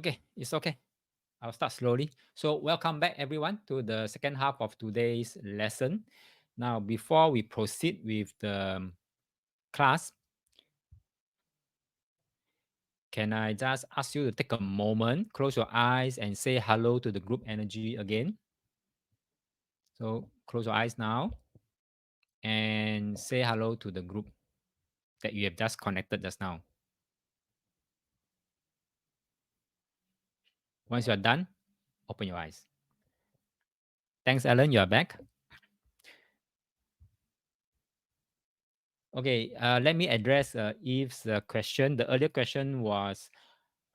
Okay, it's okay. I'll start slowly. So, welcome back, everyone, to the second half of today's lesson. Now, before we proceed with the class, can I just ask you to take a moment, close your eyes, and say hello to the group energy again? So, close your eyes now and say hello to the group that you have just connected just now. Once you are done, open your eyes. Thanks, Alan. You are back. Okay, let me address Eve's question. The earlier question was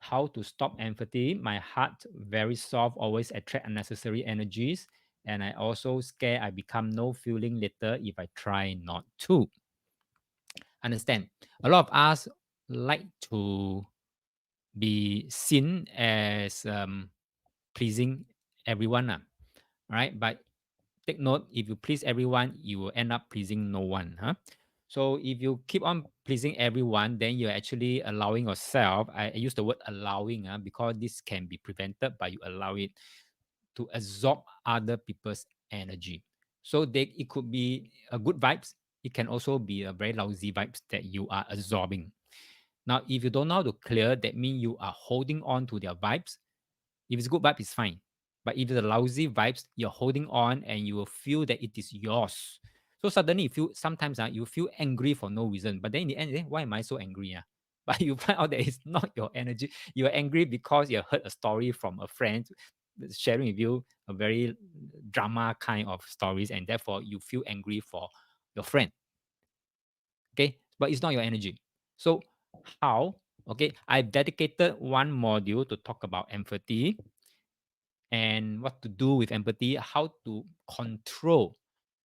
how to stop empathy. My heart very soft, always attract unnecessary energies, and I also scare I become no feeling later if I try not to. Understand? A lot of us like to be seen as pleasing everyone, right? But take note, if you please everyone, you will end up pleasing no one. So if you keep on pleasing everyone, then you're actually allowing yourself. I use the word allowing because this can be prevented by you allow it to absorb other people's energy. So it could be a good vibes. It can also be a very lousy vibes that you are absorbing. Now, if you don't know how to clear, that means you are holding on to their vibes. If it's good vibe, it's fine. But if it's a lousy vibes, you're holding on and you will feel that it is yours. So suddenly you feel sometimes you feel angry for no reason. But then in the end, why am I so angry? But you find out that it's not your energy. You're angry because you heard a story from a friend sharing with you a very drama kind of stories, and therefore you feel angry for your friend. Okay, but it's not your energy. So how? Okay, I've dedicated one module to talk about empathy and what to do with empathy, how to control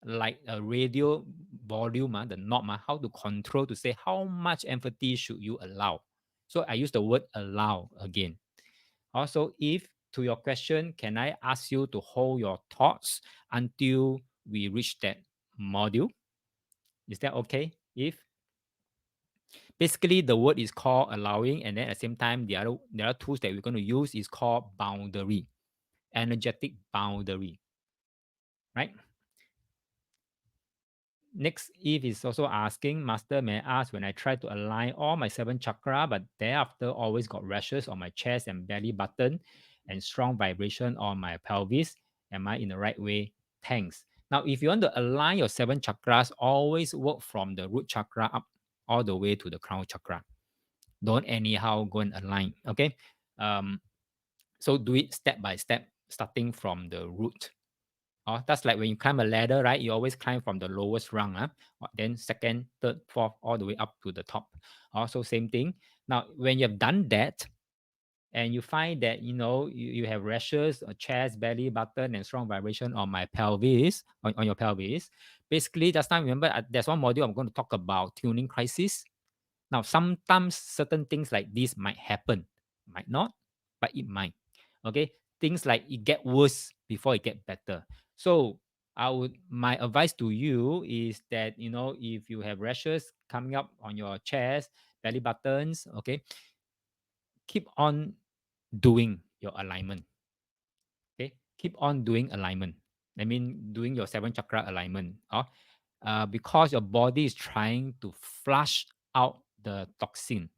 like a radio volume, the knob, how to control to say how much empathy should you allow. So I use the word allow again. Also, if to your question, can I ask you to hold your thoughts until we reach that module? Is that okay? If basically the word is called allowing, and then at the same time, the other tools that we're going to use is called boundary, energetic boundary, right? Next, Eve is also asking, Master, may I ask when I try to align all my 7 chakra, but thereafter always got rashes on my chest and belly button and strong vibration on my pelvis. Am I in the right way? Thanks. Now, if you want to align your 7 chakras, always work from the root chakra up all the way to the crown chakra. Don't anyhow go and align. Okay. Um, so do it step by step, starting from the root. Oh, that's like when you climb a ladder, right? You always climb from the lowest rung, then second, third, fourth, all the way up to the top. Also, same thing. Now, when you've done that, and you find that you have rashes, chest, belly button, and strong vibration on my pelvis, on your pelvis. Basically, just now remember there's one module I'm going to talk about tuning crisis. Now, sometimes certain things like this might happen, might not, but it might. Okay, things like it get worse before it get better. So, my advice to you is that if you have rashes coming up on your chest, belly buttons, okay, keep on doing your alignment. Okay, keep on doing alignment. I mean, doing your 7 chakra alignment. Because your body is trying to flush out the toxin.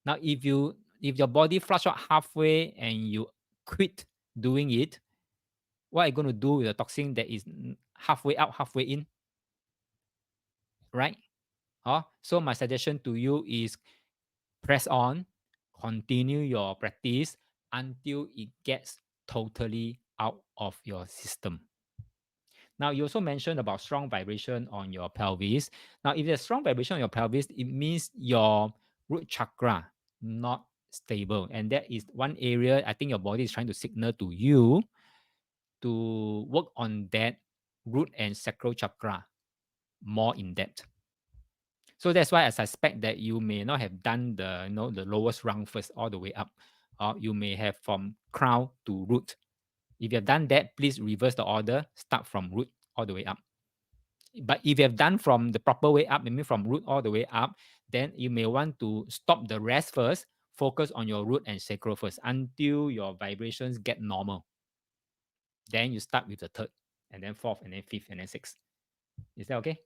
Now, if your body flush out halfway and you quit doing it, what are you going to do with the toxin that is halfway out, halfway in? Right? So my suggestion to you is press on, continue your practice until it gets totally out of your system. Now, you also mentioned about strong vibration on your pelvis. Now, if there's strong vibration on your pelvis, it means your root chakra not stable. And that is one area I think your body is trying to signal to you to work on that root and sacral chakra more in depth. So that's why I suspect that you may not have done the lowest rung first all the way up. Or you may have from crown to root. If you have done that, please reverse the order, start from root all the way up. But if you have done from the proper way up, maybe from root all the way up, then you may want to stop the rest first focus on your root and sacral first until your vibrations get normal. Then you start with the third, and then fourth, and then fifth, and then sixth. Is that okay?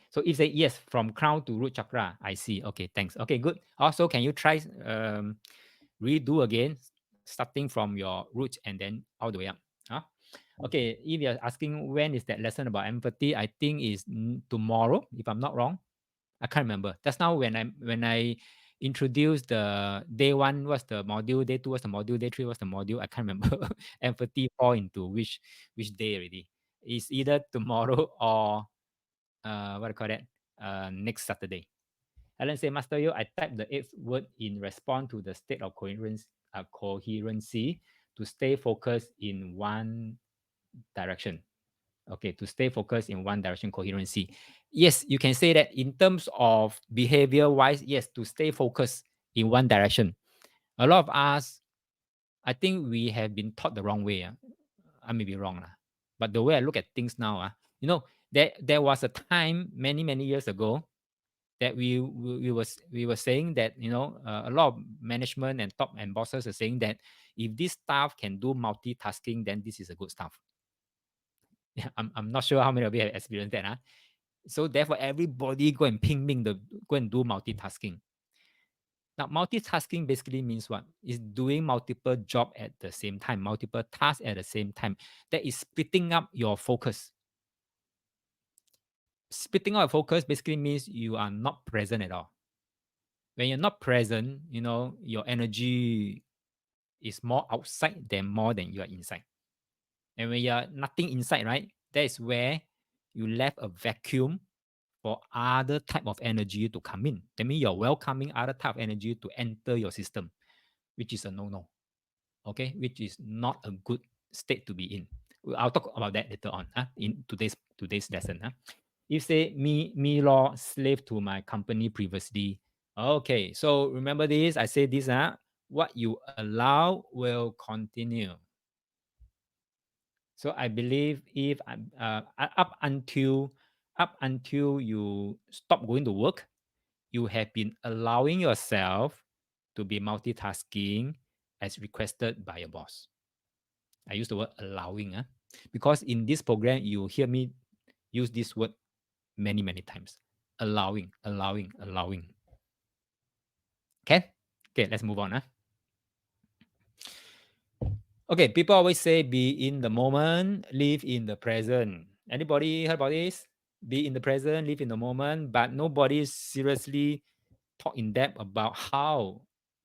So if say yes, from crown to root chakra, I see. Okay, thanks. Okay, good. Also, can you try redo again, starting from your root and then all the way up? Huh? Okay, if you're asking when is that lesson about empathy, I think is tomorrow, if I'm not wrong. I can't remember. Just now when I introduced the day one was the module, day two was the module, day three was the module. I can't remember. Empathy fall into which day already. It's either tomorrow or what do you call that? Next Saturday. Alan say, Master Yo, I typed the eighth word in response to the state of coherency to stay focused in one direction. Okay, to stay focused in one direction, coherency. Yes, you can say that in terms of behavior wise, yes, to stay focused in one direction. A lot of us, I think we have been taught the wrong way. I may be wrong, but the way I look at things now, there was a time many years ago that we were saying that a lot of management and top and bosses are saying that if this staff can do multitasking, then this is a good staff. Yeah, I'm not sure how many of you have experienced that. So therefore, everybody go and go and do multitasking. Now, multitasking basically means what? Is doing multiple job at the same time, multiple tasks at the same time. That is splitting up your focus. Splitting up your focus basically means you are not present at all. When you're not present, your energy is more outside than more than you are inside. And when you're nothing inside, right? That is where you left a vacuum for other type of energy to come in. That means you're welcoming other type of energy to enter your system, which is a no-no. Okay, which is not a good state to be in. I'll talk about that later on in today's lesson. You say me law slave to my company previously. Okay, so remember this. I say this. What you allow will continue. So I believe if up until you stop going to work, you have been allowing yourself to be multitasking as requested by your boss. I use the word allowing, because in this program you hear me use this word many times. Allowing, allowing, allowing. Okay, let's move on. Okay, people always say be in the moment, live in the present. Anybody heard about this? Be in the present, live in the moment, but nobody seriously talk in depth about how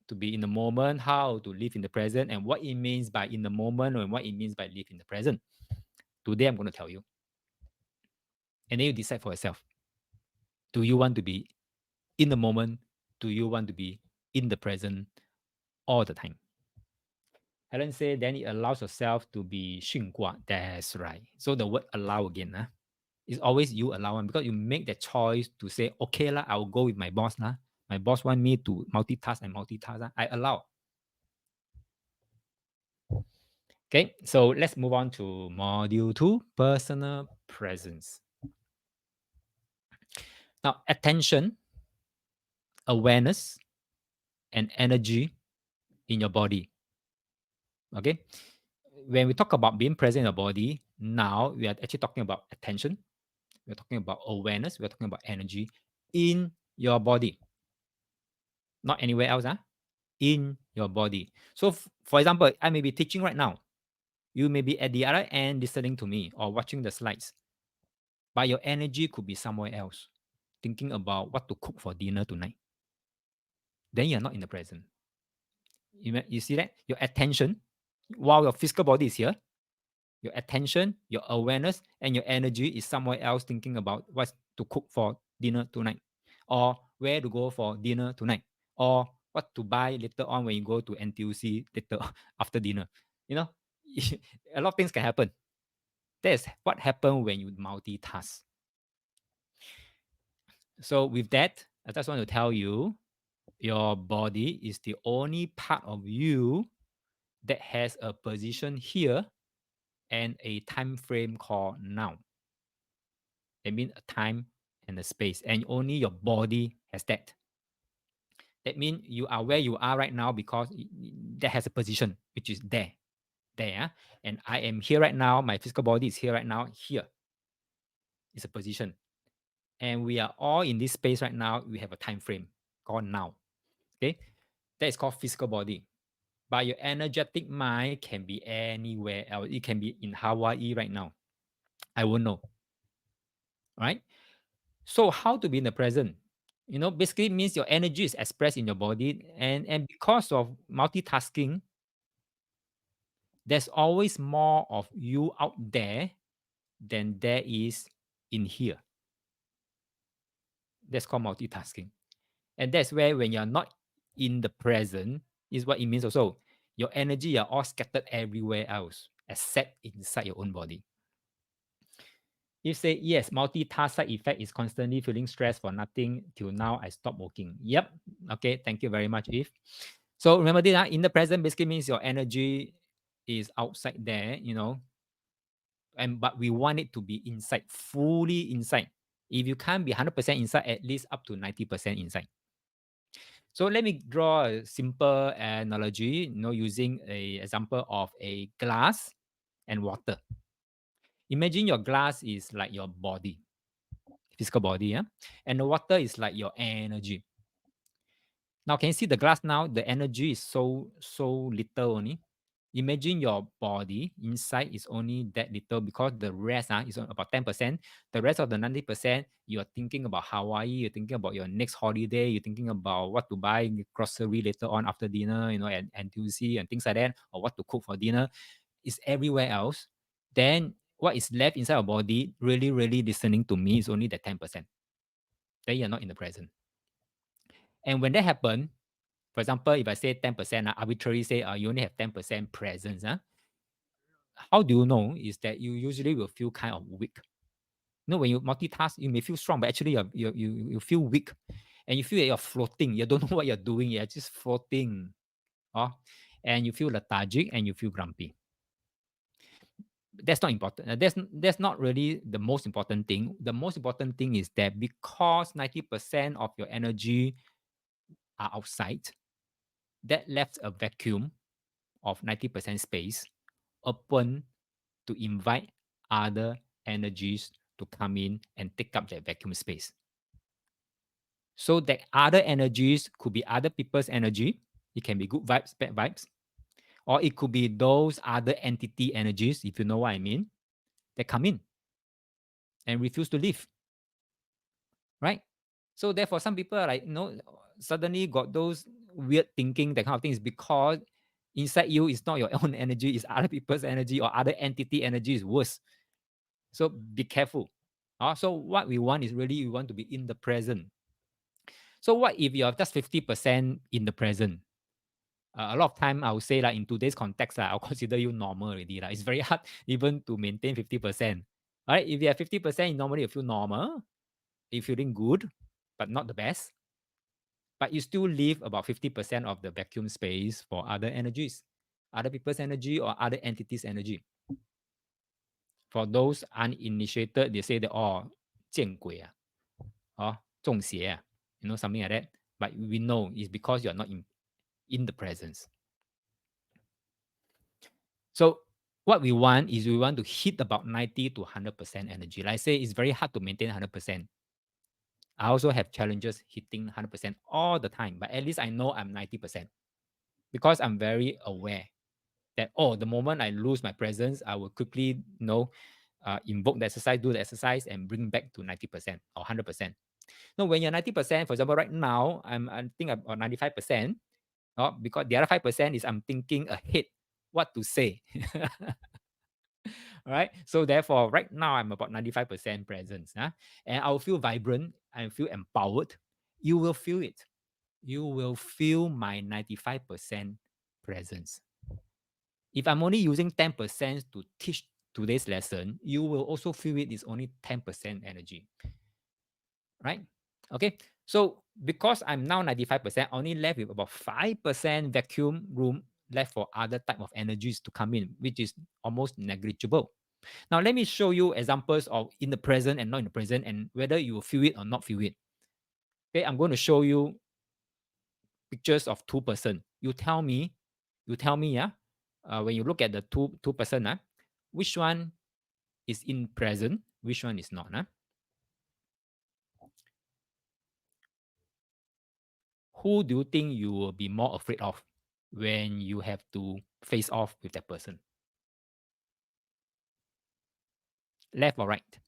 to be in the moment, how to live in the present, and what it means by in the moment and what it means by live in the present. Today, I'm going to tell you. And then you decide for yourself. Do you want to be in the moment? Do you want to be in the present all the time? Helen said, then it allows yourself to be 训卦. That's right. So the word allow again, it's always you allowing because you make the choice to say, okay, I'll go with my boss. My boss want me to multitask and multitask. I allow. Okay, so let's move on to module 2, personal presence. Now, attention, awareness, and energy in your body. Okay, when we talk about being present in your body, now we are actually talking about attention, we're talking about awareness, we're talking about energy in your body, not anywhere else, in your body. So, for example, I may be teaching right now. You may be at the other end listening to me or watching the slides, but your energy could be somewhere else, thinking about what to cook for dinner tonight. Then you're not in the present. You see that? Your attention, while your physical body is here, your attention, your awareness, and your energy is somewhere else thinking about what to cook for dinner tonight, or where to go for dinner tonight, or what to buy later on when you go to NTUC later after dinner. A lot of things can happen. That's what happens when you multitask. So with that, I just want to tell you, your body is the only part of you that has a position here and a time frame called now. It means a time and a space, and only your body has that. That means you are where you are right now because that has a position, which is there. And I am here right now. My physical body is here right now. Here is a position. And we are all in this space right now. We have a time frame called now. Okay. That is called physical body. But your energetic mind can be anywhere else. It can be in Hawaii right now. I won't know. Right? So how to be in the present? Basically means your energy is expressed in your body. And because of multitasking, there's always more of you out there than there is in here. That's called multitasking. And that's where when you're not in the present, is what it means also. Your energy are all scattered everywhere else, except inside your own body. You say, yes, multitask side effect is constantly feeling stressed for nothing till now I stop working. Yep. Okay. Thank you very much, Eve. So remember this, in the present basically means your energy is outside there, but we want it to be inside, fully inside. If you can't be 100% inside, at least up to 90% inside. So let me draw a simple analogy, using a example of a glass and water. Imagine your glass is like your body, physical body, yeah? And the water is like your energy. Now, can you see the glass now? The energy is so little only. Imagine your body inside is only that little because the rest is about 10%. The rest of the 90%, you're thinking about Hawaii, you're thinking about your next holiday, you're thinking about what to buy grocery later on after dinner, and Atuew and things like that, or what to cook for dinner. Is everywhere else. Then what is left inside your body, really, really listening to me, is only the 10%. Then you're not in the present. And when that happens, for example, if I say 10%, arbitrarily say you only have 10% presence. How do you know? Is that you usually will feel kind of weak. When you multitask, you may feel strong, but actually you feel weak. And you feel that you're floating. You don't know what you're doing. You're just floating. And you feel lethargic and you feel grumpy. That's not important. That's not really the most important thing. The most important thing is that because 90% of your energy are outside, that left a vacuum of 90% space open to invite other energies to come in and take up that vacuum space. So that other energies could be other people's energy. It can be good vibes, bad vibes, or it could be those other entity energies, if you know what I mean, that come in and refuse to leave. Right? So therefore, some people are like, suddenly got those weird thinking, that kind of thing, is because inside you is not your own energy, it's other people's energy or other entity energy is worse. So be careful. So what we want is really we want to be in the present. So what if you're just 50% in the present? A lot of time I would say, like, in today's context, I'll consider you normal already. It's very hard even to maintain 50%. All right, if you have 50%, normally you feel normal, you're feeling good, but not the best. But you still leave about 50% of the vacuum space for other energies, other people's energy or other entities' energy. For those uninitiated, they say that, 见鬼啊, 中邪啊, something like that. But we know it's because you're not in the presence. So what we want is we want to hit about 90 to 100% energy. Like I say, it's very hard to maintain 100%. I also have challenges hitting 100% all the time, but at least I know I'm 90% because I'm very aware that, the moment I lose my presence, I will quickly, invoke the exercise, do the exercise, and bring back to 90% or 100%. No, when you're 90%, for example, right now, I think I'm about 95%, because the other 5% is I'm thinking ahead what to say. Right? So therefore, right now, I'm about 95% presence. And I'll feel vibrant, I feel empowered. You will feel it. You will feel my 95% presence. If I'm only using 10% to teach today's lesson, you will also feel it is only 10% energy. Right? Okay. So because I'm now 95%, only left with about 5% vacuum room left for other type of energies to come in, which is almost negligible. Now, let me show you examples of in the present and not in the present, and whether you feel it or not feel it. Okay, I'm going to show you pictures of two person. You tell me, yeah, when you look at the two person, which one is in present, which one is not, Who do you think you will be more afraid of when you have to face off with that person? Left or right?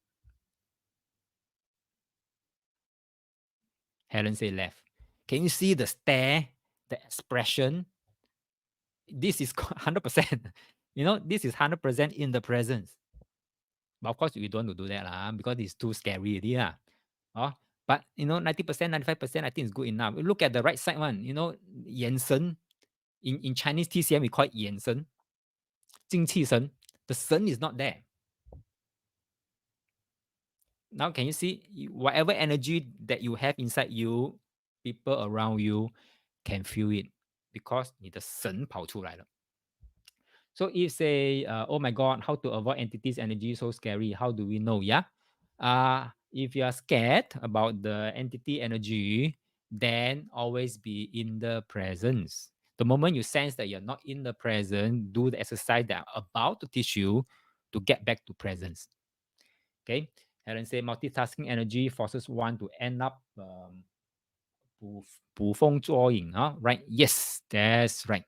Helen say left. Can you see the stare, the expression? This is 100%. This is 100% in the presence. But of course, we don't want to do that because it's too scary already. Oh, but 90%, 95%, I think it's good enough. Look at the right side one, 眼神. In Chinese TCM, we call it 眼神, 精气神. The sun is not there. Now, can you see whatever energy that you have inside you, people around you can feel it because 你的神跑出来了. So if say, oh my God, how to avoid entities energy so scary? How do we know? Yeah. If you are scared about the entity energy, then always be in the presence. The moment you sense that you're not in the present, do the exercise that I'm about to teach you to get back to presence. Okay. Helen said multitasking energy forces one to end up 捕风捉影, right? Yes, that's right.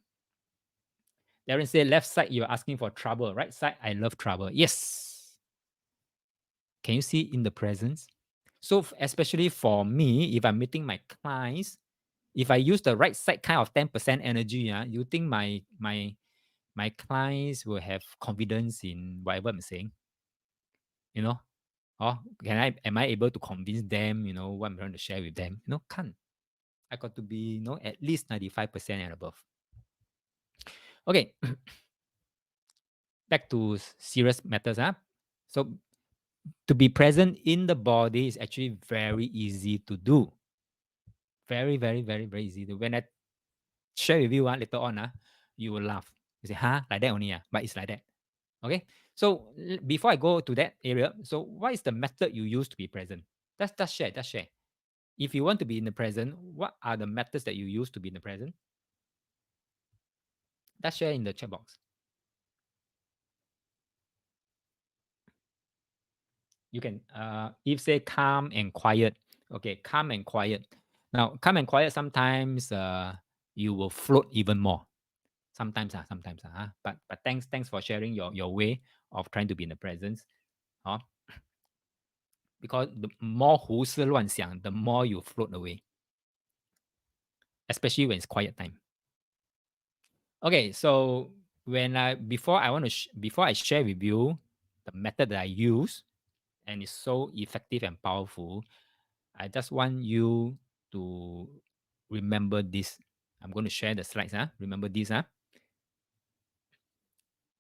Darren said left side you're asking for trouble, right side I love trouble. Yes. Can you see in the presence? So especially for me, if I'm meeting my clients, if I use the right side kind of 10% energy, you think my clients will have confidence in whatever I'm saying? You know? Or am I able to convince them, what I'm trying to share with them? Can't. I got to be, at least 95% and above. Okay. Back to serious matters. So to be present in the body is actually very easy to do. Very, very, very, very easy to do. When I share with you later on, you will laugh. You say, huh? Like that only, but it's like that. Okay. So before I go to that area, so what is the method you use to be present? That's share. That's share. If you want to be in the present, what are the methods that you use to be in the present? That's share in the chat box. You can if say calm and quiet. Okay, calm and quiet. Now calm and quiet sometimes you will float even more. Sometimes but thanks for sharing your way of trying to be in the presence. Because the more 胡思乱想, the more you float away. Especially when it's quiet time. Okay, so before I share with you the method that I use, and it's so effective and powerful, I just want you to remember this. I'm going to share the slides. Remember this.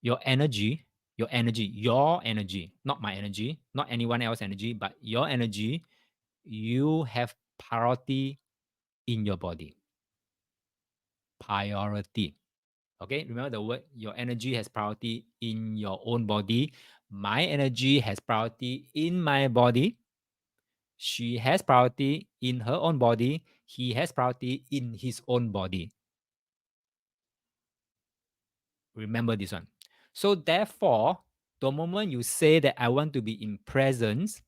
Your energy, not my energy, not anyone else's energy, but your energy, you have priority in your body. Priority. Okay, remember the word, your energy has priority in your own body. My energy has priority in my body. She has priority in her own body. He has priority in his own body. Remember this one. So therefore, the moment you say that I want to be in presence,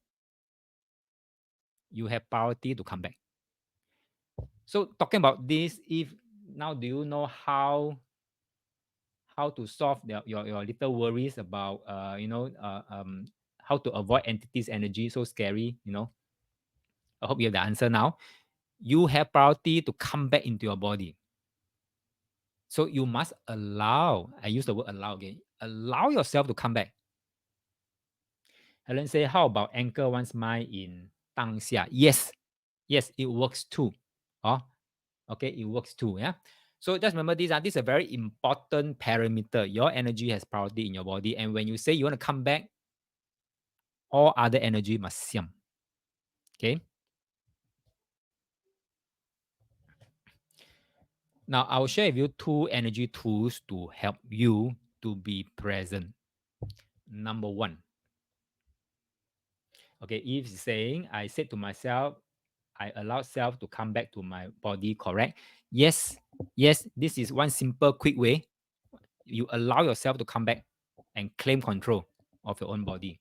you have priority to come back. So talking about this, if now do you know how to solve your little worries about how to avoid entities energy so scary, I hope you have the answer now. You have priority to come back into your body. So you must allow, I use the word allow again, allow yourself to come back. Helen say, how about anchor one's mind in 当下? Yes, it works too. Okay, it works too. Yeah. So just remember this. This is a very important parameter. Your energy has priority in your body. And when you say you want to come back, all other energy must siam. Okay. Now I will share with you two energy tools to help you to be present. Number one. Okay, if saying I said to myself, I allow self to come back to my body, correct? Yes, yes, this is one simple, quick way. You allow yourself to come back and claim control of your own body.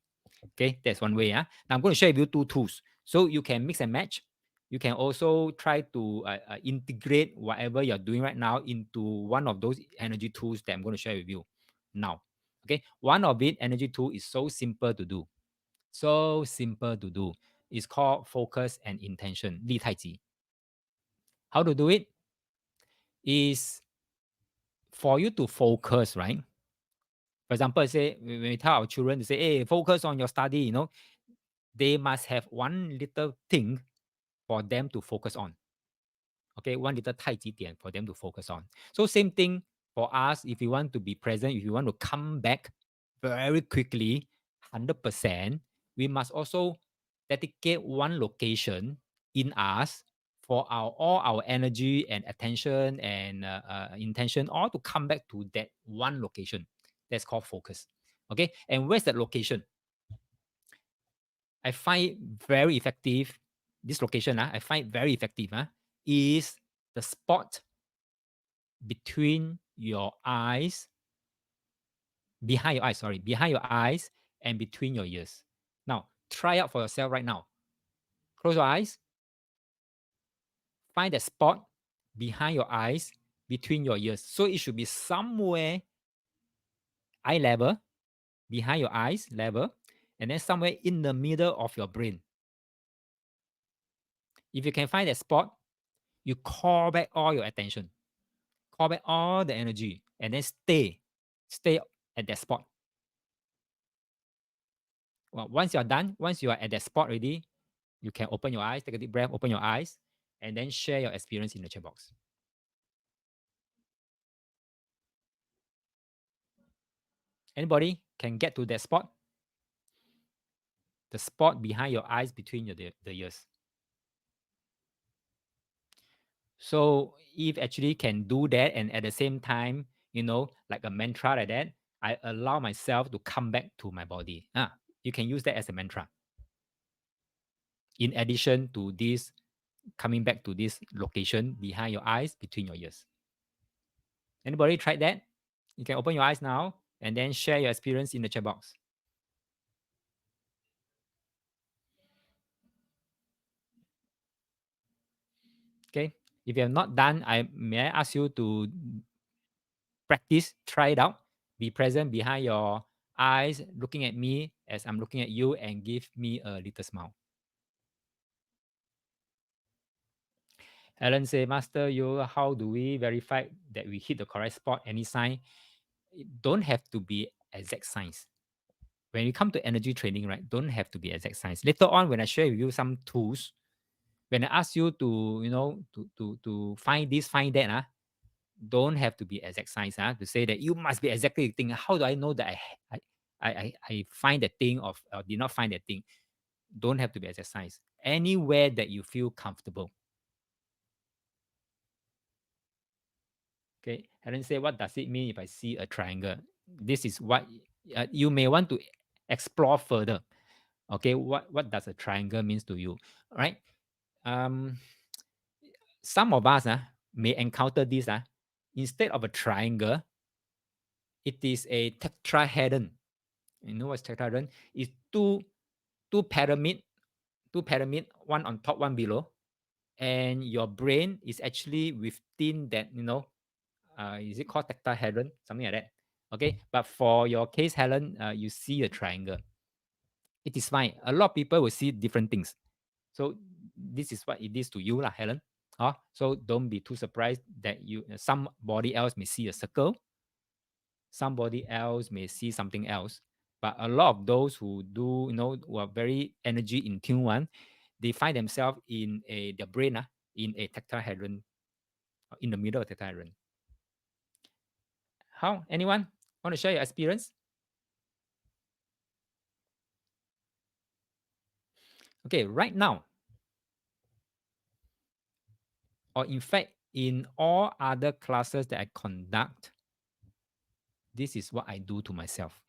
Okay, that's one way. Now I'm going to share with you two tools. So you can mix and match. You can also try to integrate whatever you're doing right now into one of those energy tools that I'm going to share with you now. Okay, one of it, energy tool, is so simple to do. So simple to do. It's called focus and intention, 立太极. How to do it is for you to focus, right? For example, say when we tell our children to say, hey, focus on your study, they must have one little thing for them to focus on. Okay, one little 太极点 for them to focus on. So same thing for us, if you want to be present, if you want to come back very quickly, 100%, we must also dedicate one location in us for all our energy and attention and intention, all to come back to that one location. That's called focus. Okay, and where's that location? I find very effective. This location, I find very effective. Is the spot between your eyes, behind your eyes, sorry, behind your eyes and between your ears. Now, try out for yourself right now. Close your eyes, find the spot behind your eyes, between your ears. So it should be somewhere eye level, behind your eyes level, and then somewhere in the middle of your brain. If you can find that spot, you call back all your attention, call back all the energy, and then stay at that spot. Well, once you're done, once you are at that spot already, you can open your eyes, take a deep breath, open your eyes, and then share your experience in the chat box. Anybody can get to that spot? The spot behind your eyes, between the ears. So if actually can do that, and at the same time, like a mantra like that, I allow myself to come back to my body. You can use that as a mantra. In addition to this, coming back to this location behind your eyes, between your ears. Anybody tried that? You can open your eyes now and then share your experience in the chat box. Okay. If you have not done, may I ask you to practice, try it out. Be present behind your eyes, looking at me as I'm looking at you, and give me a little smile. Helen say, Master, how do we verify that we hit the correct spot? Any sign? It don't have to be exact science. When you come to energy training, right, don't have to be exact science. Later on, when I share with you some tools, when I ask you to, to find this, find that, don't have to be exact science, to say that you must be exactly the thing. How do I know that I find that thing or did not find that thing? Don't have to be exact science. Anywhere that you feel comfortable. Okay, Helen say, what does it mean if I see a triangle? This is what you may want to explore further. Okay, what does a triangle means to you? All right. Some of us may encounter this. Instead of a triangle, it is a tetrahedron. You know what's tetrahedron? It's two pyramid, one on top, one below, and your brain is actually within that. Is it called tetrahedron? Something like that. Okay, but for your case, Helen, you see a triangle. It is fine. A lot of people will see different things. So this is what it is to you, lah, Helen. So don't be too surprised that somebody else may see a circle, somebody else may see something else. But a lot of those who do, who are very energy in tune one, they find themselves in their brain, in a tetrahedron, in the middle of tetrahedron. How? Anyone want to share your experience? Okay, right now, or in fact, in all other classes that I conduct, this is what I do to myself.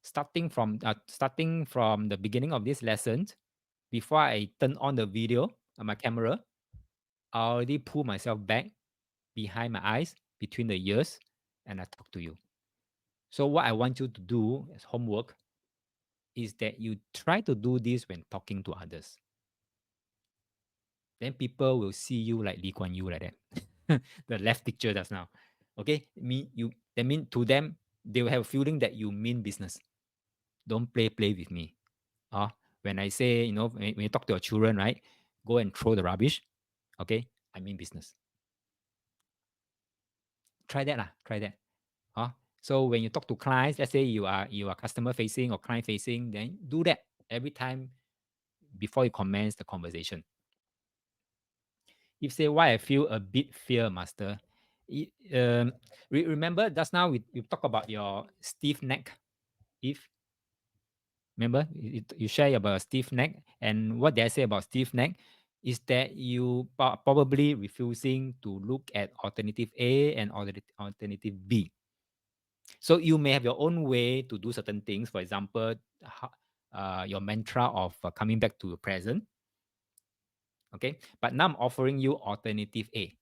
Starting from the beginning of this lesson, before I turn on the video on my camera, I already pull myself back behind my eyes, between the ears, and I talk to you. So what I want you to do as homework is that you try to do this when talking to others. Then people will see you like Lee Kuan Yew like that. The left picture just now. Okay, that mean to them they will have a feeling that you mean business. Don't play with me. Uh, when I say, when you talk to your children, right, go and throw the rubbish. Okay, I mean business. Try that lah. Try that. So when you talk to clients, let's say you are customer facing or client facing, then do that every time before you commence the conversation. If say why I feel a bit fear, master. Remember just now we talk about your stiff neck. If remember you share about stiff neck, and what did I say about stiff neck is that you probably refusing to look at alternative A and alternative B. So you may have your own way to do certain things. For example, your mantra of coming back to the present. Okay, but now I'm offering you alternative A,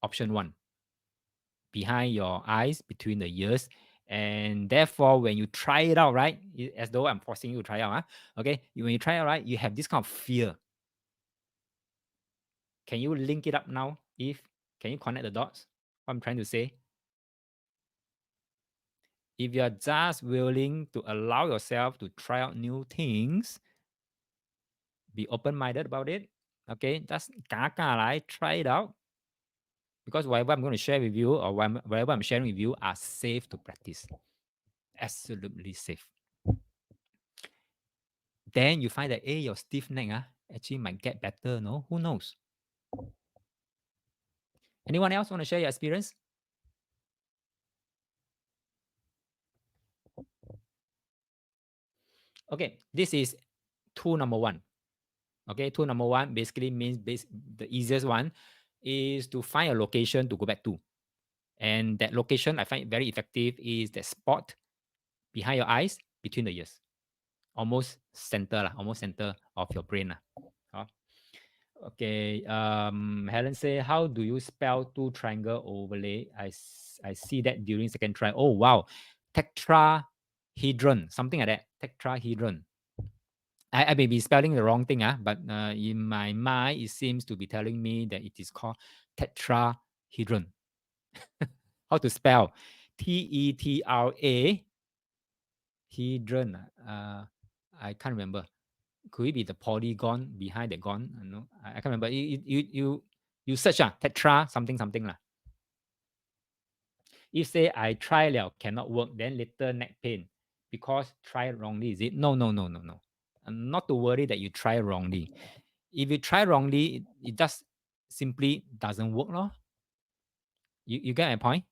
option one, behind your eyes, between the ears. And therefore, when you try it out, right, as though I'm forcing you to try out, okay, when you try it out, right, you have this kind of fear. Can you link it up now? Can you connect the dots? What I'm trying to say? If you're just willing to allow yourself to try out new things, be open-minded about it. Okay, just try it out. Because whatever I'm going to share with you or whatever I'm sharing with you are safe to practice. Absolutely safe. Then you find that, your stiff neck actually might get better, no? Who knows? Anyone else want to share your experience? Okay, this is tool number one. Okay, tool number one basically means the easiest one is to find a location to go back to. And that location I find very effective is the spot behind your eyes, between the ears. Almost center of your brain. Okay, Helen say, how do you spell two triangle overlay? I see that during second try. Oh, wow. Tetrahedron, something like that. Tetrahedron. I may be spelling the wrong thing, but in my mind, it seems to be telling me that it is called tetrahedron. How to spell? Tetra, hedron. I can't remember. Could it be the polygon behind the gon? No, I can't remember. You search tetra something something lah. If say I try liao cannot work, then later neck pain because try wrongly, is it? No. Not to worry that you try wrongly. If you try wrongly, it just simply doesn't work, lor. You get my point?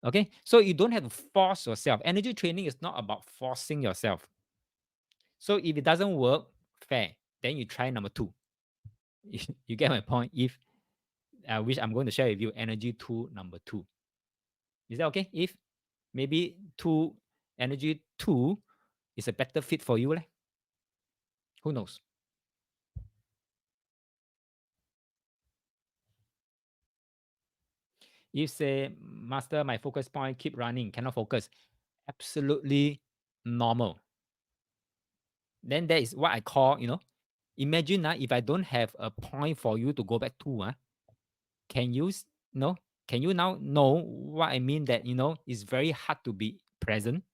Okay, so you don't have to force yourself. Energy training is not about forcing yourself. So if it doesn't work, fair. Then you try number two. You get my point? If which I'm going to share with you, energy tool number two. Is that okay? If maybe energy two is a better fit for you, who knows? If say, master, my focus point keep running, cannot focus, absolutely normal. Then that is what I call, imagine if I don't have a point for you to go back to, can you know? Can you now know what I mean? That it's very hard to be present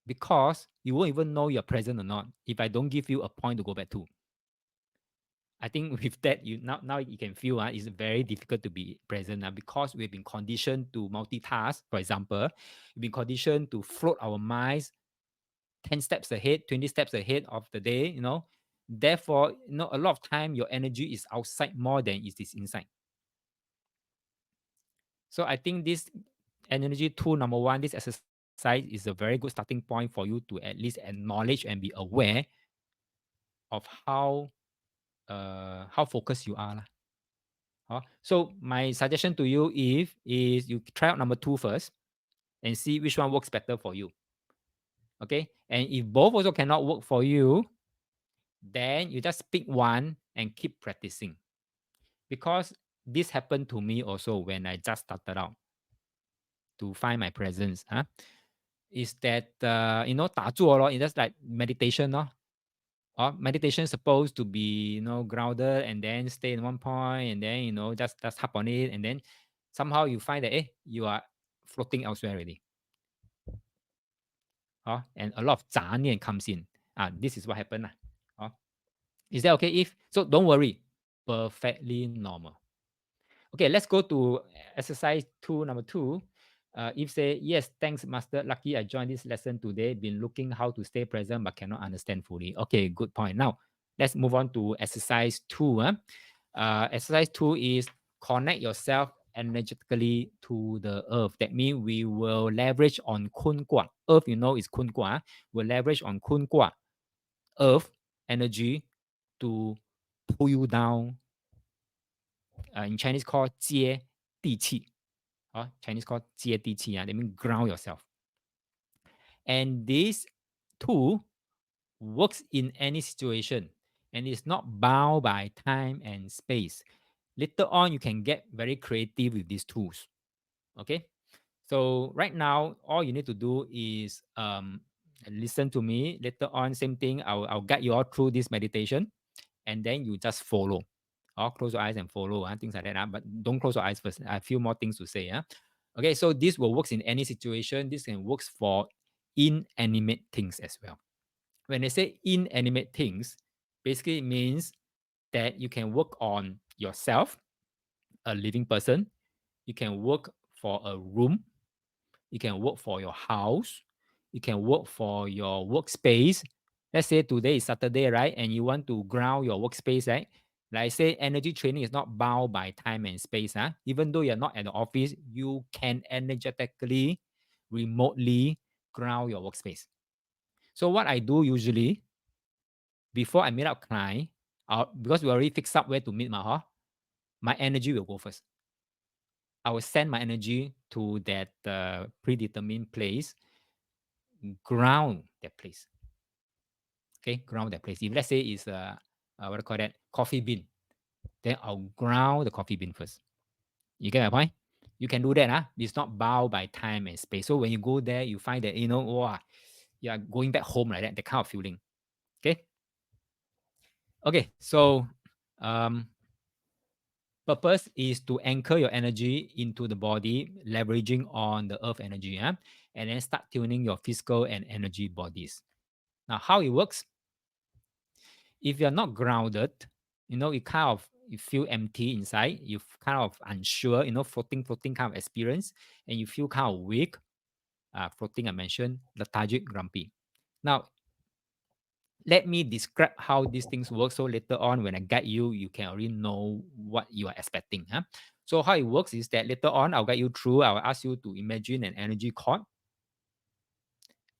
because you won't even know you're present or not if I don't give you a point to go back to. I think with that, now you can feel it's very difficult to be present because we've been conditioned to multitask. For example, we've been conditioned to float our minds 10 steps ahead, 20 steps ahead of the day, Therefore, a lot of time your energy is outside more than it is inside. So I think this energy tool number one, this exercise is a very good starting point for you to at least acknowledge and be aware of how focused you are. So my suggestion to you is you try out number two first and see which one works better for you. Okay. And if both also cannot work for you, then you just pick one and keep practicing. Because this happened to me also when I just started out to find my presence. Huh? Is that, 打坐 咯, it's just like meditation. No? Meditation is supposed to be, grounded and then stay in one point and then, just hop on it. And then somehow you find that, you are floating elsewhere already. And a lot of 杂念 comes in. This is what happened. Is that okay? If so, don't worry. Perfectly normal. Okay, let's go to exercise number two. If say, yes, thanks, Master. Lucky I joined this lesson today. Been looking how to stay present but cannot understand fully. Okay, good point. Now, let's move on to exercise two. Exercise two is connect yourself energetically to the earth. That means we will leverage on Kun Gua. Earth, is Kun Gua. We'll leverage on Kun Gua, earth energy, to pull you down. In Chinese called 接地气. Chinese called 接地气. That means ground yourself. And this tool works in any situation and is not bound by time and space. Later on, you can get very creative with these tools. Okay. So right now, all you need to do is listen to me. Later on, same thing. I'll guide you all through this meditation, and then you just follow. Close your eyes and follow, things like that. But don't close your eyes first. I have a few more things to say. Okay, so this will work in any situation. This can work for inanimate things as well. When I say inanimate things, basically it means that you can work on yourself, a living person. You can work for a room. You can work for your house. You can work for your workspace. Let's say today is Saturday, right? And you want to ground your workspace, right? Like I say, energy training is not bound by time and space. Even though you're not at the office, you can energetically, remotely ground your workspace. So what I do usually, before I meet up client, because we already fixed up where to meet my energy will go first. I will send my energy to that predetermined place, ground that place. Okay, ground that place. If let's say it's what do you call that, coffee bean, then I'll ground the coffee bean first. You get my point? You can do that. It's not bound by time and space. So when you go there, you find that, wow, you are going back home like that, kind of feeling. Okay. Okay. So purpose is to anchor your energy into the body, leveraging on the earth energy, and then start tuning your physical and energy bodies. Now, how it works, if you're not grounded, you feel empty inside, you kind of unsure, floating kind of experience, and you feel kind of weak, floating, I mentioned, lethargic, grumpy. Now, let me describe how these things work. So later on, when I guide you, you can already know what you are expecting. So how it works is that later on, I'll guide you through. I'll ask you to imagine an energy cord.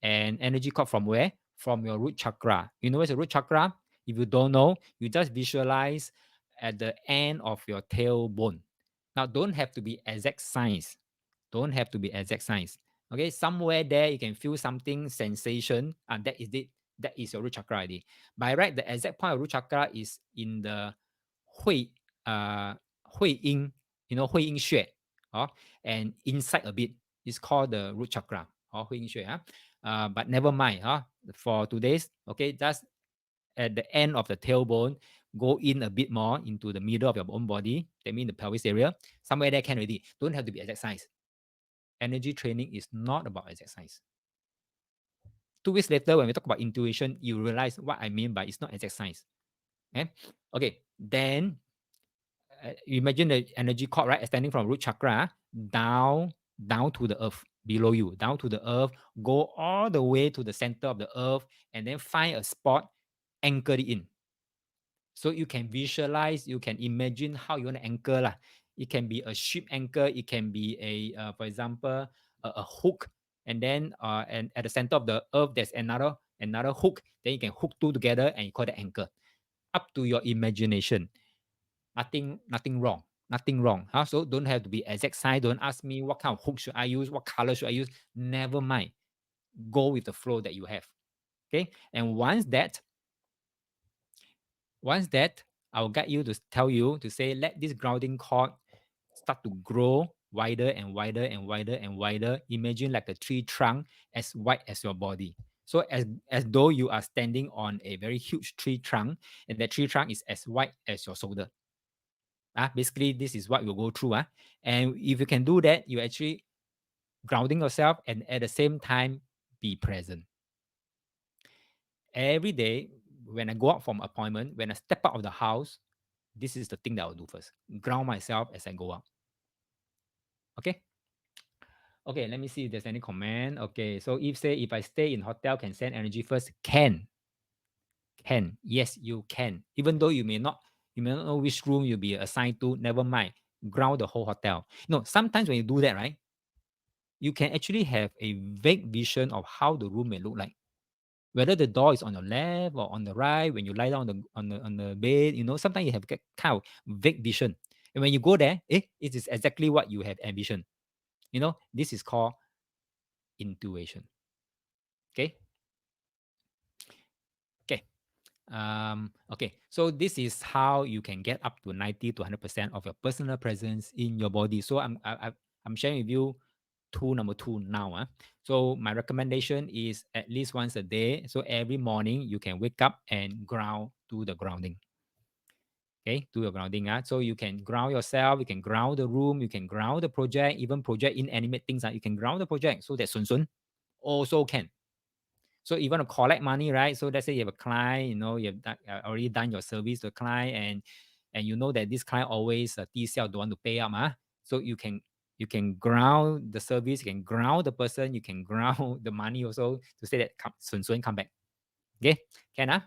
And energy cord from where? From your root chakra. You know where's the root chakra? If you don't know, you just visualize at the end of your tailbone. Now, don't have to be exact science. Don't have to be exact science. Okay, somewhere there you can feel something sensation, and that is it. That is your root chakra already. By right, the exact point of root chakra is in the Hui, Hui Yin, Hui Yin Xue, and inside a bit. It's called the root chakra, or Hui Yin Xue. But never mind. For today's, okay, just at the end of the tailbone, go in a bit more into the middle of your own body. That means the pelvis area. Somewhere there can already. Don't have to be exact science. Energy training is not about exact science. 2 weeks later, when we talk about intuition, you realize what I mean by it's not exact science. Okay. Then imagine the energy cord, right, extending from root chakra down to the earth below you, down to the earth, go all the way to the center of the earth, and then find a spot, anchor it in. So you can visualize, you can imagine how you want to anchor lah. It can be a ship anchor, it can be for example, a hook, and then and at the center of the earth there's another hook. Then you can hook two together and you call it anchor. Up to your imagination. Nothing wrong. Nothing wrong. So don't have to be exact science. Don't ask me what kind of hook should I use, what color should I use. Never mind. go with the flow that you have. Okay. And once that I'll guide you to tell you to say, let this grounding cord start to grow wider and wider and wider and wider. Imagine like a tree trunk as wide as your body. So as though you are standing on a very huge tree trunk, and that tree trunk is as wide as your shoulder. Basically, this is what we'll go through. And if you can do that, you actually grounding yourself and at the same time be present. Every day, when I go out from appointment, when I step out of the house, this is the thing that I'll do first. Ground myself as I go out. Okay. Okay, let me see if there's any comment. Okay, so if I stay in hotel, can send energy first? Can. Yes, you can. Even though you may not know which room you'll be assigned to, never mind. Ground the whole hotel. No, sometimes when you do that, right, you can actually have a vague vision of how the room may look like. Whether the door is on your left or on the right, when you lie down on the bed, sometimes you have kind of vague vision. And when you go there, it is exactly what you have envisioned. This is called intuition. Okay. Okay. Okay. So this is how you can get up to 90 to 100% of your personal presence in your body. So I'm sharing with you tool number 2 now. So my recommendation is at least once a day. So every morning you can wake up and ground, do the grounding. Okay, do your grounding. So you can ground yourself, you can ground the room, you can ground the project, even project inanimate things. You can ground the project so that Sun Sun also can. So you want to collect money, right? So let's say you have a client, you've already done your service to the client, and you know that this client always don't want to pay up. So you can ground the service, you can ground the person, you can ground the money also to say that soon come back. Okay, can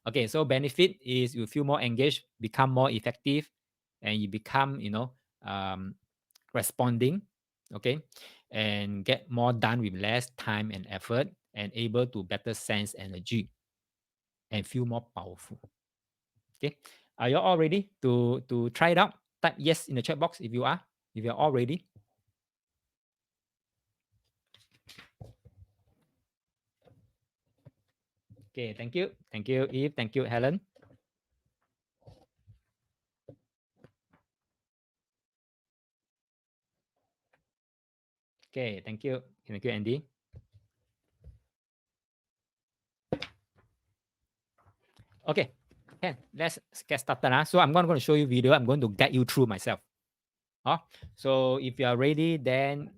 Okay, so benefit is you feel more engaged, become more effective, and you become um, responding. Okay, and get more done with less time and effort, and able to better sense energy and feel more powerful. Okay, are you all ready to try it out? Type yes in the chat box if you are. If you're all ready. Okay, thank you. Thank you, Eve. Thank you, Helen. Okay, thank you. Thank you, Andy. Okay, let's get started. So I'm going to show you video. I'm going to guide you through myself. So if you are ready, then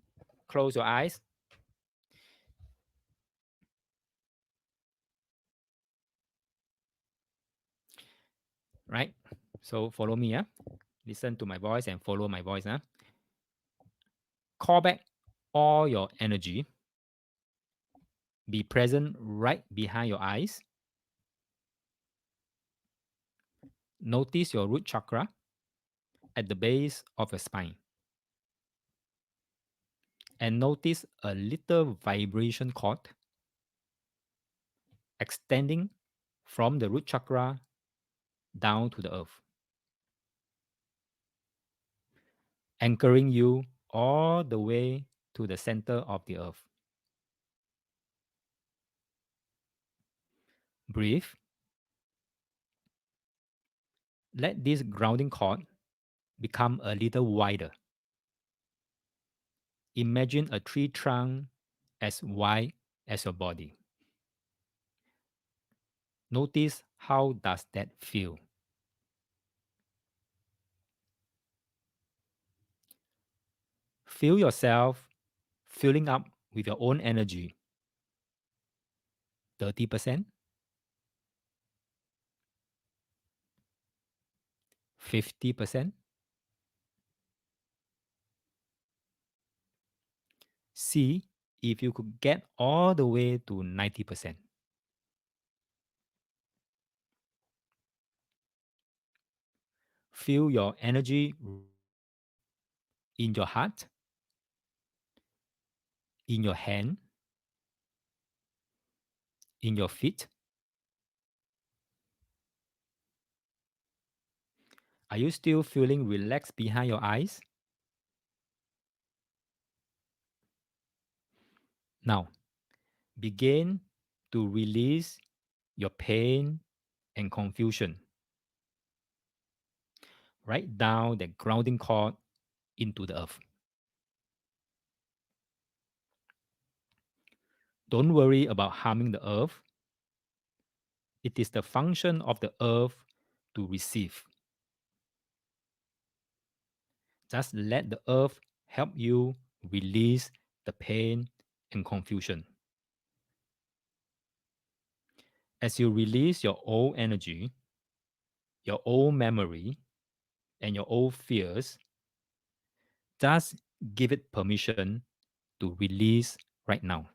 close your eyes. Right? So follow me. Listen to my voice and follow my voice. Call back all your energy. Be present right behind your eyes. Notice your root chakra at the base of your spine. And notice a little vibration cord extending from the root chakra down to the earth, anchoring you all the way to the center of the earth. Breathe. Let this grounding cord become a little wider. Imagine a tree trunk as wide as your body. Notice how does that feel? Feel yourself filling up with your own energy. 30%, 50%. See if you could get all the way to 90%. Feel your energy in your heart, in your hand, in your feet. Are you still feeling relaxed behind your eyes? Now, Begin to release your pain and confusion right down the grounding cord into the earth. Don't worry about harming the earth. It is the function of the earth to receive. Just let the earth help you release the pain and confusion. As you release your old energy, your old memory, and your old fears, just give it permission to release right now.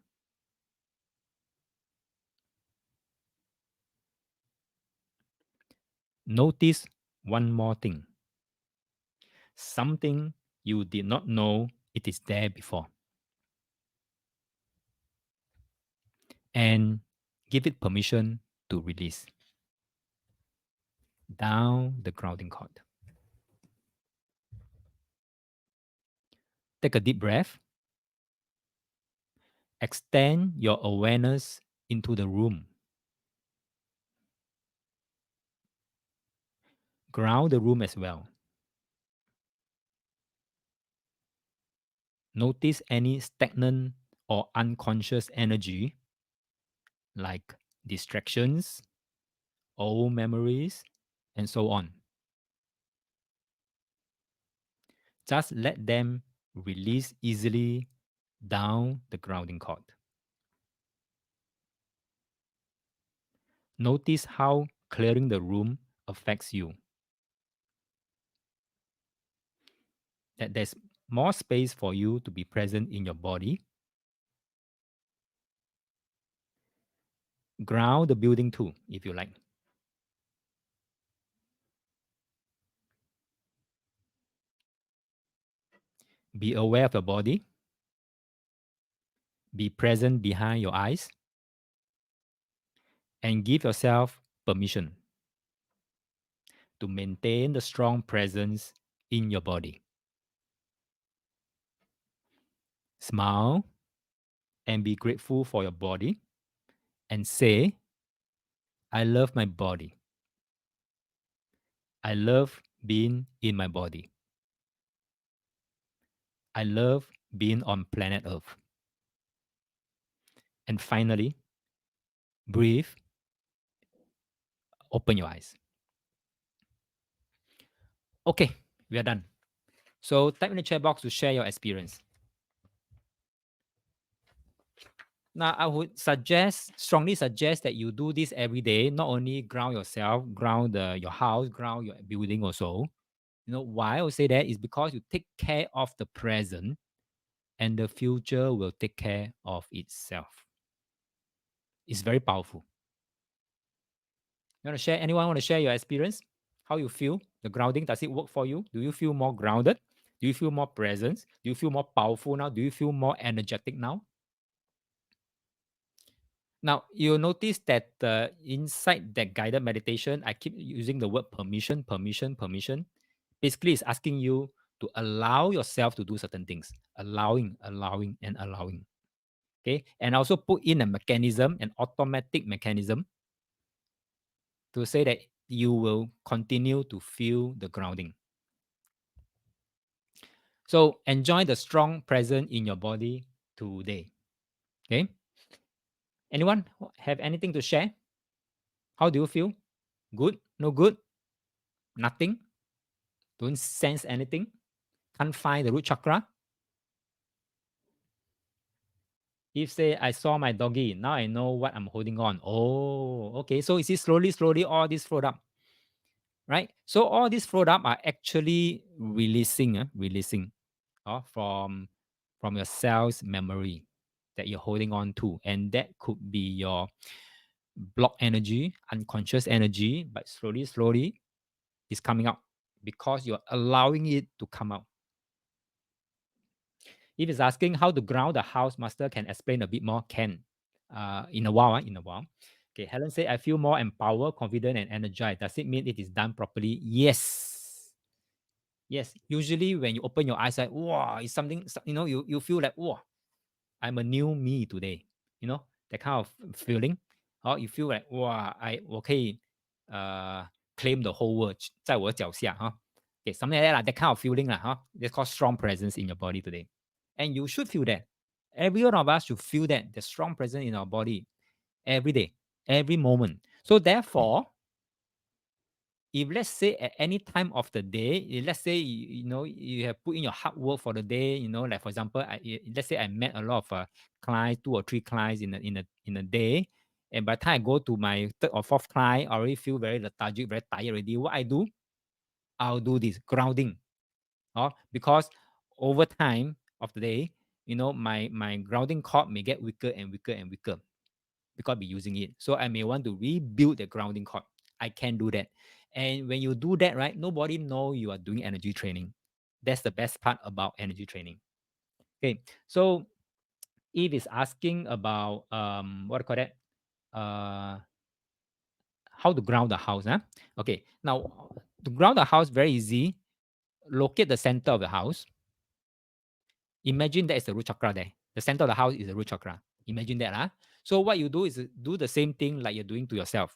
Notice one more thing, something you did not know it is there before, and give it permission to release down the grounding cord. Take a deep breath. Extend your awareness into the room. Ground the room as well. Notice any stagnant or unconscious energy like distractions, old memories, and so on. Just let them release easily down the grounding cord. Notice how clearing the room affects you. That there's more space for you to be present in your body. Ground the building too, if you like. Be aware of your body. Be present behind your eyes. And give yourself permission to maintain the strong presence in your body. Smile and be grateful for your body and say, I love my body. I love being in my body. I love being on planet Earth. And finally, breathe, open your eyes. Okay, we are done. So type in the chat box to share your experience. Now, I would strongly suggest that you do this every day. Not only ground yourself, ground your house, ground your building also. You know why I would say that is because you take care of the present, and the future will take care of itself. It's very powerful. You want to share? Anyone want to share your experience? How you feel? The grounding, does it work for you? Do you feel more grounded? Do you feel more present? Do you feel more powerful now? Do you feel more energetic now? Now, you'll notice that inside that guided meditation, I keep using the word permission, permission, permission. Basically, it's asking you to allow yourself to do certain things, allowing, allowing, and allowing. Okay. And also put in a mechanism, an automatic mechanism to say that you will continue to feel the grounding. So enjoy the strong presence in your body today. Okay. Anyone have anything to share? How do you feel? Good? No good? Nothing? Don't sense anything? Can't find the root chakra? If say I saw my doggy, now I know what I'm holding on. Oh, okay. So you see slowly, slowly all this float up. Right? So all these float up are actually releasing from your cell's memory that you're holding on to. And that could be your block energy, unconscious energy, but slowly, slowly it's coming out because you're allowing it to come out. If it's asking how to ground the house, master can explain a bit more. Can in a while, in a while. Okay, Helen said, I feel more empowered, confident, and energized. Does it mean it is done properly? Yes. Yes. Usually when you open your eyes, like, wow, it's something, you know, you feel like, wow, I'm a new me today. You know, that kind of feeling. Or you feel like, wow, 我可以 claim the whole world 在我脚下 Okay, something like that, that kind of feeling That's called strong presence in your body today. And you should feel that. Every one of us should feel that the strong presence in our body every day, every moment. So therefore, if let's say at any time of the day, let's say you have put in your hard work for the day, like for example, let's say I met a lot of clients, 2 or 3 clients in a day, and by the time I go to my third or fourth client, I already feel very lethargic, very tired already. What I do, I'll do this grounding, because over time of the day, my grounding cord may get weaker and weaker and weaker because I'll be using it. So I may want to rebuild the grounding cord. I can do that. And when you do that, right, nobody know you are doing energy training. That's the best part about energy training. Okay. So Eve is asking about what do you call that? How to ground the house. Huh? Okay. Now to ground the house, very easy. Locate the center of the house. Imagine that is the root chakra there. The center of the house is the root chakra. Imagine that. So what you do is do the same thing like you're doing to yourself.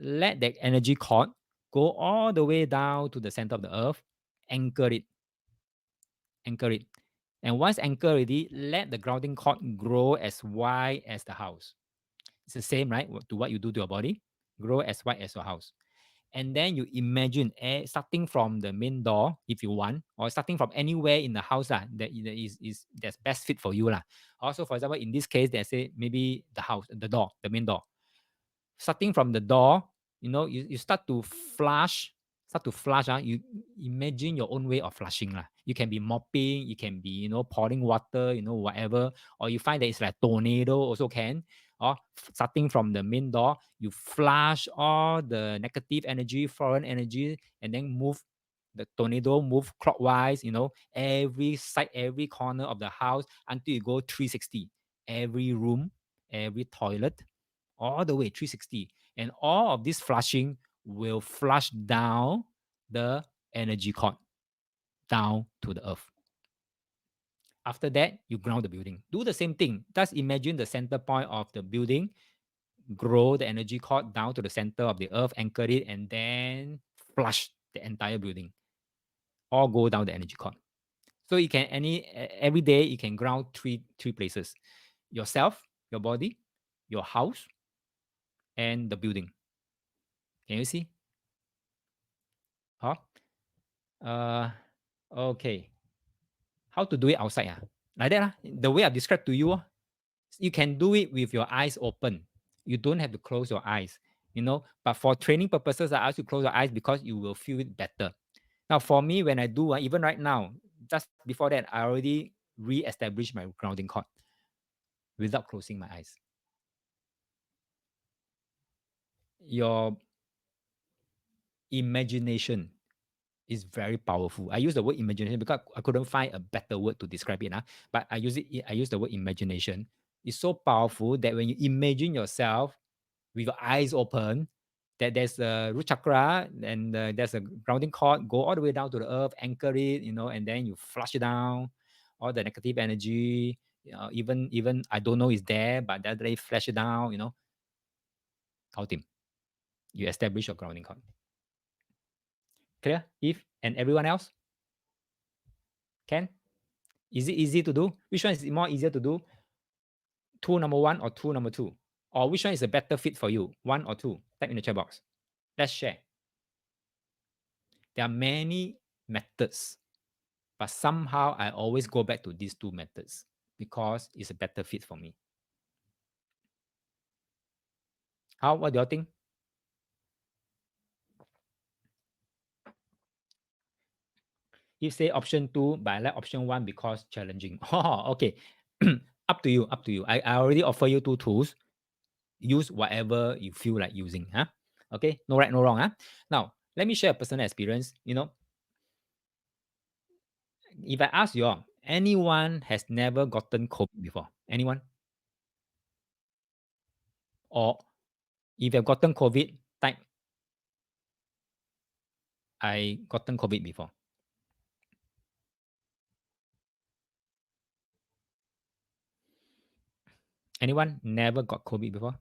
Let that energy cord go all the way down to the center of the earth, anchor it, anchor it. And once anchored already, let the grounding cord grow as wide as the house. It's the same, right? To what you do to your body, grow as wide as your house. And then you imagine starting from the main door, if you want, or starting from anywhere in the house that is that's best fit for you. Also, for example, in this case, they say maybe the house, the door, the main door. Starting from the door, you start to flush. You imagine your own way of flushing. You can be mopping, you can be, pouring water, whatever. Or you find that it's like tornado also can. Or starting from the main door, you flush all the negative energy, foreign energy, and then move the tornado, move clockwise, every side, every corner of the house until you go 360. Every room, every toilet, all the way 360. And all of this flushing will flush down the energy cord down to the earth. After that, you ground the building. Do the same thing. Just imagine the center point of the building, grow the energy cord down to the center of the earth, anchor it, and then flush the entire building. All go down the energy cord. So you can every day you can ground three places: yourself, your body, your house, and the building. Can you see? Huh? Okay. How to do it outside? Like that. The way I described to you, you can do it with your eyes open. You don't have to close your eyes. But for training purposes, I ask you to close your eyes because you will feel it better. Now, for me, when I do, even right now, just before that, I already re-established my grounding cord without closing my eyes. Your imagination is very powerful. I use the word imagination because I couldn't find a better word to describe it. But I use the word imagination. It's so powerful that when you imagine yourself with your eyes open, that there's a root chakra and there's a grounding cord, go all the way down to the earth, anchor it, and then you flush it down, all the negative energy, even I don't know is there, but that they flush it down, count him. You establish your grounding cord. Clear? If and everyone else can? Is it easy to do? Which one is more easier to do? Tool number 1 or tool number 2? Or which one is a better fit for you? 1 or 2? Type in the chat box. Let's share. There are many methods, but somehow I always go back to these 2 methods because it's a better fit for me. What do you think? You say option 2, but I like option 1 because challenging. Oh, okay. Up to you. I already offer you 2 tools. Use whatever you feel like using. Okay, no right, no wrong. Now, let me share a personal experience. If I ask you all, anyone has never gotten COVID before? Anyone? Or if you've gotten COVID, type I gotten COVID before. Anyone never got COVID before?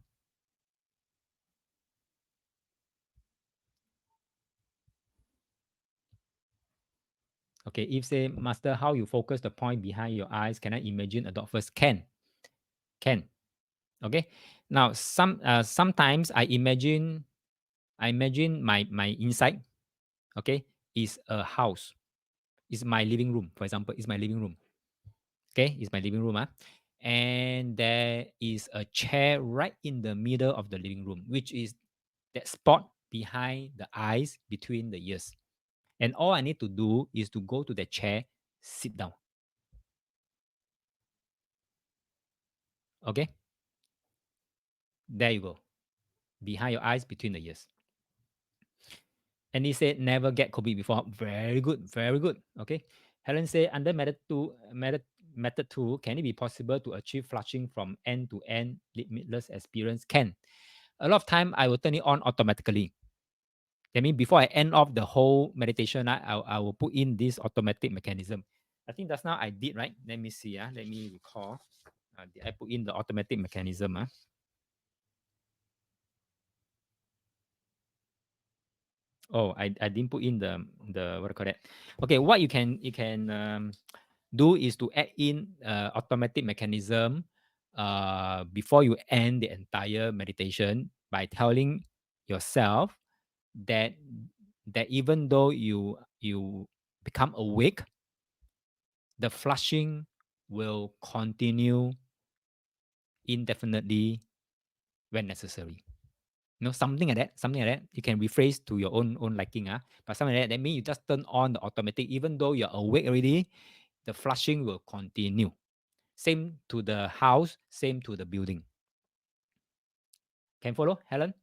Okay, if say, Master, how you focus the point behind your eyes? Can I imagine a dot first? Can. Okay. Now, sometimes I imagine my inside. Okay, is a house. Is my living room, for example, is my living room. Okay, is my living room. And there is a chair right in the middle of the living room, which is that spot behind the eyes between the ears. And all I need to do is to go to the chair, sit down. Okay, there you go. Behind your eyes, between the ears. And he said, never get COVID before. Very good, very good. Okay. Helen said, under method two, can it be possible to achieve flushing from end to end limitless experience? Can. A lot of time I will turn it on automatically. That means before I end off the whole meditation, I will put in this automatic mechanism. I think that's now I did, right? Let me see. Let me recall. Did I put in the automatic mechanism? Oh, I didn't put in the what do you call that? Okay, what you can do is to add in automatic mechanism before you end the entire meditation by telling yourself that even though you become awake, the flushing will continue indefinitely when necessary. Something like that. Something like that. You can rephrase to your own liking. But something like that. That means you just turn on the automatic. Even though you're awake already, the flushing will continue. Same to the house, same to the building. Can follow, Helen?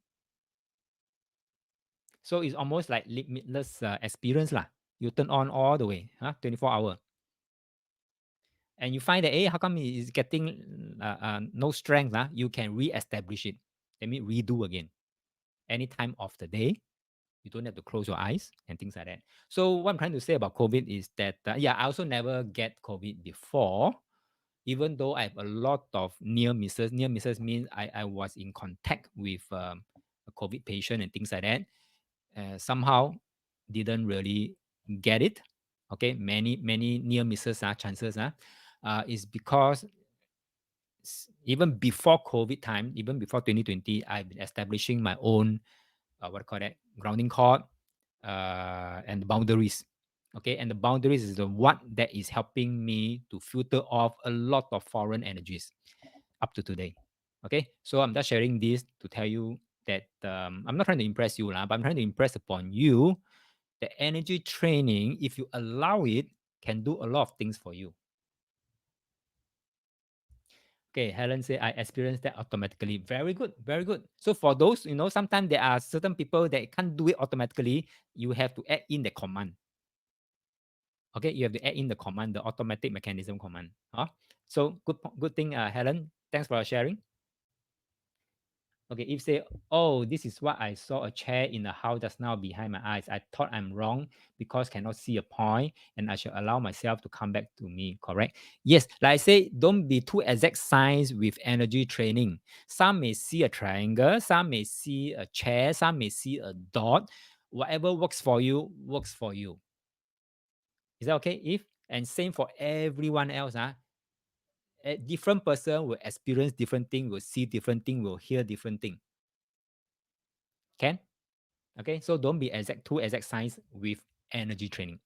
So it's almost like limitless experience lah. You turn on all the way, 24 hour. And you find that, hey, how come it's getting no strength? You can re-establish it. Let me redo again. Any time of the day, you don't have to close your eyes and things like that. So what I'm trying to say about COVID is that, yeah, I also never get COVID before, even though I have a lot of near misses. Near misses means I was in contact with a COVID patient and things like that. Somehow didn't really get it. Okay, many near misses chances is because even before COVID time, even before 2020, I've been establishing my own what I call that grounding cord and the boundaries. Okay, and the boundaries is the what that is helping me to filter off a lot of foreign energies up to today. Okay, so I'm just sharing this to tell you that I'm not trying to impress you, but I'm trying to impress upon you that energy training, if you allow it, can do a lot of things for you. Okay, Helen said, I experienced that automatically. Very good, very good. So for those, sometimes there are certain people that can't do it automatically. You have to add in the command. Okay, you have to add in the command, the automatic mechanism command. So good thing, Helen. Thanks for sharing. Okay, if say, oh, this is what I saw a chair in the house just now behind my eyes. I thought I'm wrong because cannot see a point, and I should allow myself to come back to me. Correct? Yes. Like I say, don't be too exact science with energy training. Some may see a triangle, some may see a chair, some may see a dot. Whatever works for you, works for you. Is that okay? If and same for everyone else. A different person will experience different thing, will see different thing, will hear different thing. Can? Okay, so don't be too exact science with energy training.